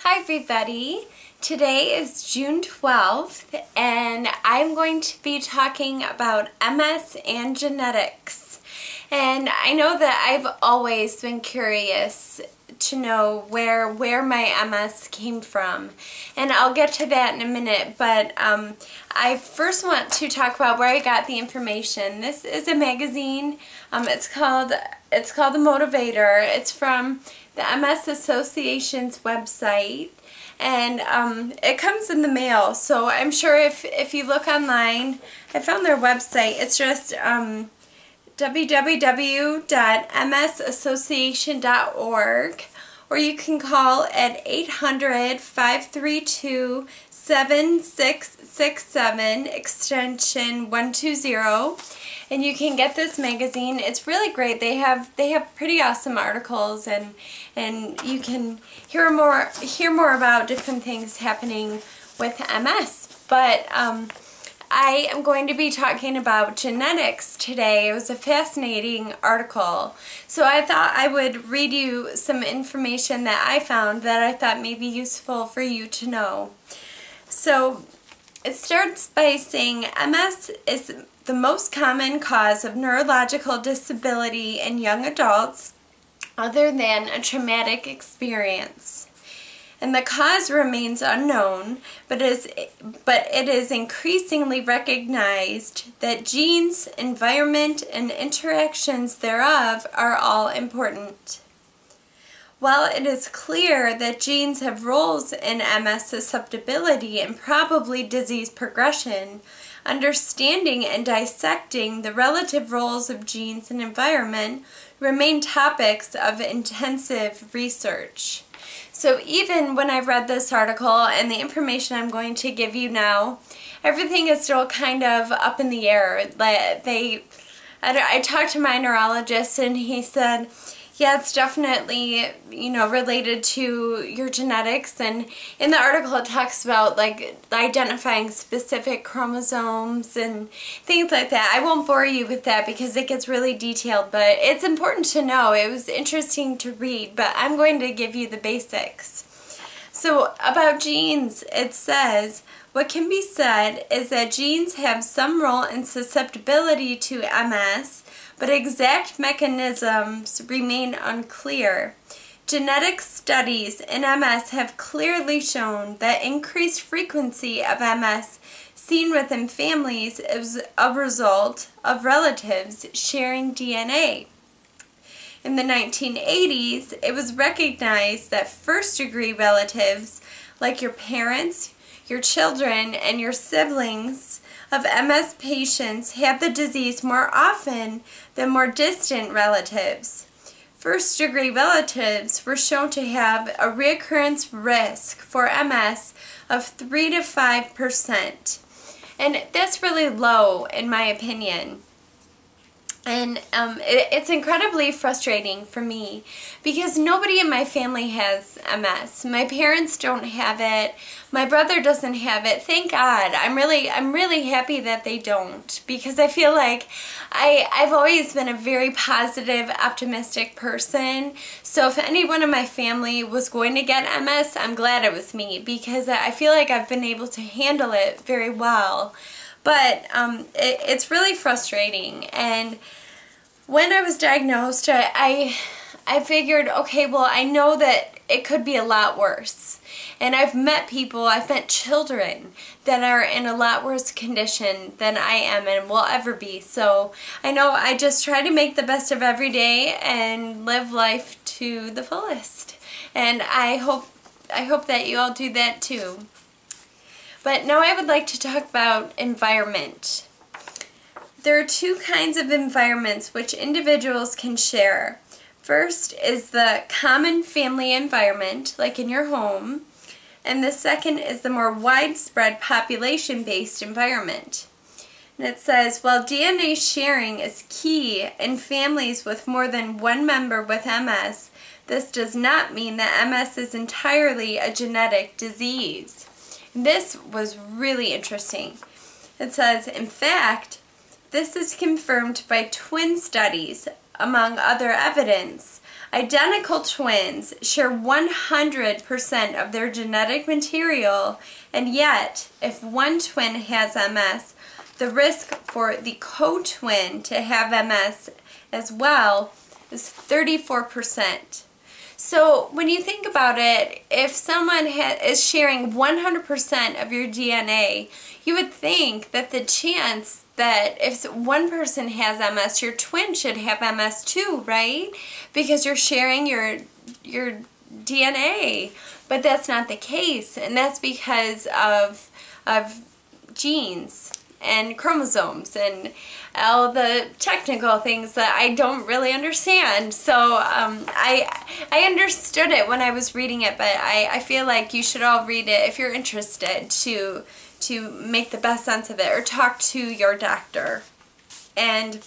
Hi everybody, today is June 12th and I'm going to be talking about MS and genetics. And I know that I've always been curious to know where my MS came from, and I'll get to that in a minute, but I first want to talk about where I got the information. This is a magazine. It's called The Motivator. It's from the MS Association's website, and it comes in the mail, so I'm sure if you look online, I found their website. It's just www.msassociation.org, or you can call at 800-532-7667 extension 120, and you can get this magazine. It's really great. They have pretty awesome articles, and you can hear more about different things happening with MS. But I am going to be talking about genetics today. It was a fascinating article. So I thought I would read you some information that I found that I thought may be useful for you to know. So it starts by saying MS is the most common cause of neurological disability in young adults other than a traumatic experience. And the cause remains unknown, but it is increasingly recognized that genes, environment, and interactions thereof are all important. While it is clear that genes have roles in MS susceptibility and probably disease progression, understanding and dissecting the relative roles of genes and environment remain topics of intensive research. So even when I read this article and the information I'm going to give you now, everything is still kind of up in the air. I talked to my neurologist, and he said, yeah, it's definitely, related to your genetics. And in the article it talks about identifying specific chromosomes and things like that. I won't bore you with that because it gets really detailed, but it's important to know. It was interesting to read, but I'm going to give you the basics. So about genes, it says, what can be said is that genes have some role in susceptibility to MS, but exact mechanisms remain unclear. Genetic studies in MS have clearly shown that increased frequency of MS seen within families is a result of relatives sharing DNA. In the 1980s, it was recognized that first-degree relatives, like your parents, your children, and your siblings of MS patients, have the disease more often than more distant relatives. First-degree relatives were shown to have a reoccurrence risk for MS of 3 to 5%. And that's really low in my opinion. And it's incredibly frustrating for me because nobody in my family has MS. My parents don't have it. My brother doesn't have it. Thank God. I'm really happy that they don't, because I feel like I've always been a very positive, optimistic person. So if anyone in my family was going to get MS, I'm glad it was me, because I feel like I've been able to handle it very well. But it's really frustrating. And when I was diagnosed, I figured, okay, well, I know that it could be a lot worse. And I've met children that are in a lot worse condition than I am and will ever be. So I know I just try to make the best of every day and live life to the fullest. And I hope that you all do that too. But now I would like to talk about environment. There are two kinds of environments which individuals can share. First is the common family environment, like in your home, and the second is the more widespread population-based environment. And it says, while DNA sharing is key in families with more than one member with MS, this does not mean that MS is entirely a genetic disease. This was really interesting. It says, in fact, this is confirmed by twin studies, among other evidence, Identical twins share 100% of their genetic material, and yet, if one twin has MS, the risk for the co-twin to have MS as well is 34%. So when you think about it, if someone is sharing 100% of your DNA, you would think that the chance that if one person has MS, your twin should have MS too, right? Because you're sharing your DNA. But that's not the case, and that's because of genes and chromosomes and all the technical things that I don't really understand. So I understood it when I was reading it, but I feel like you should all read it if you're interested to make the best sense of it, or talk to your doctor. And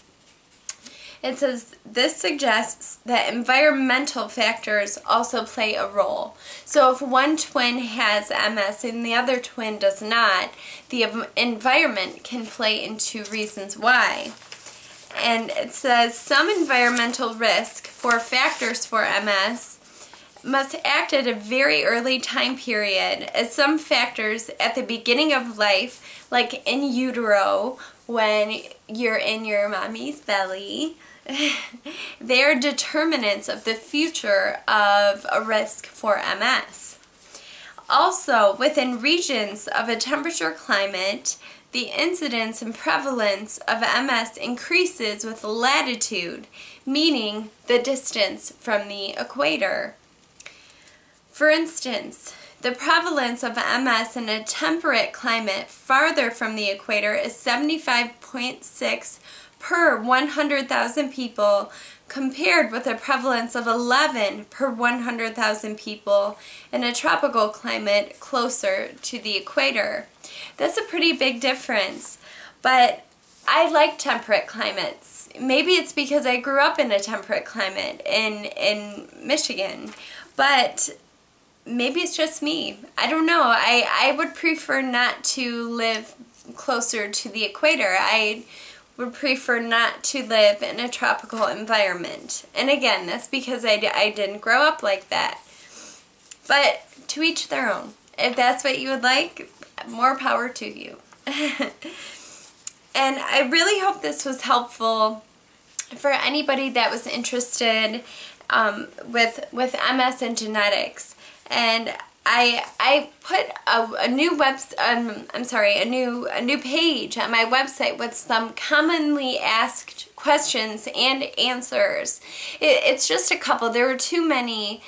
it says, this suggests that environmental factors also play a role. So if one twin has MS and the other twin does not, the environment can play into reasons why. And it says some environmental risk for factors for MS must act at a very early time period, as some factors at the beginning of life, like in utero, when you're in your mommy's belly, they are determinants of the future of a risk for MS. Also, within regions of a temperature climate, the incidence and prevalence of MS increases with latitude, meaning the distance from the equator. For instance, the prevalence of MS in a temperate climate farther from the equator is 75.6 per 100,000 people, compared with a prevalence of 11 per 100,000 people in a tropical climate closer to the equator. That's a pretty big difference, but I like temperate climates. Maybe it's because I grew up in a temperate climate in Michigan, but maybe it's just me. I don't know. I would prefer not to live closer to the equator. I would prefer not to live in a tropical environment. And again, that's because I didn't grow up like that. But to each their own. If that's what you would like, more power to you. And I really hope this was helpful for anybody that was interested with MS and genetics. And I put a new a new page on my website with some commonly asked questions and answers. It's just a couple. There were too many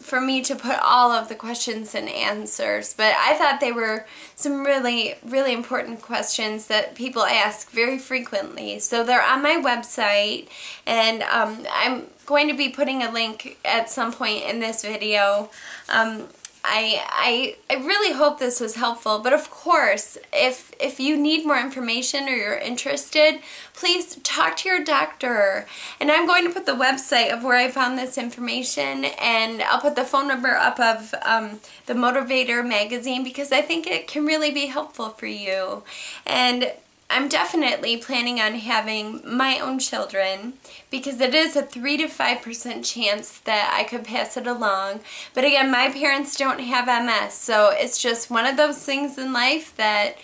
for me to put all of the questions and answers, but I thought they were some really, really important questions that people ask very frequently. So they're on my website, and I'm going to be putting a link at some point in this video. I really hope this was helpful, but of course, if you need more information or you're interested, please talk to your doctor. And I'm going to put the website of where I found this information, and I'll put the phone number up of the Motivator magazine, because I think it can really be helpful for you. And I'm definitely planning on having my own children, because it is a 3 to 5% chance that I could pass it along. But again, my parents don't have MS, so it's just one of those things in life that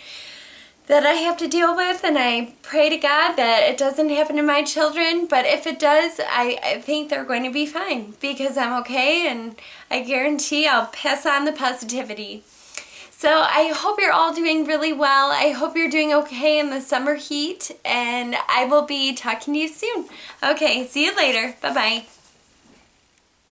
I have to deal with, and I pray to God that it doesn't happen to my children. But if it does, I think they're going to be fine, because I'm okay, and I guarantee I'll pass on the positivity. So I hope you're all doing really well. I hope you're doing okay in the summer heat, and I will be talking to you soon. Okay, see you later. Bye-bye.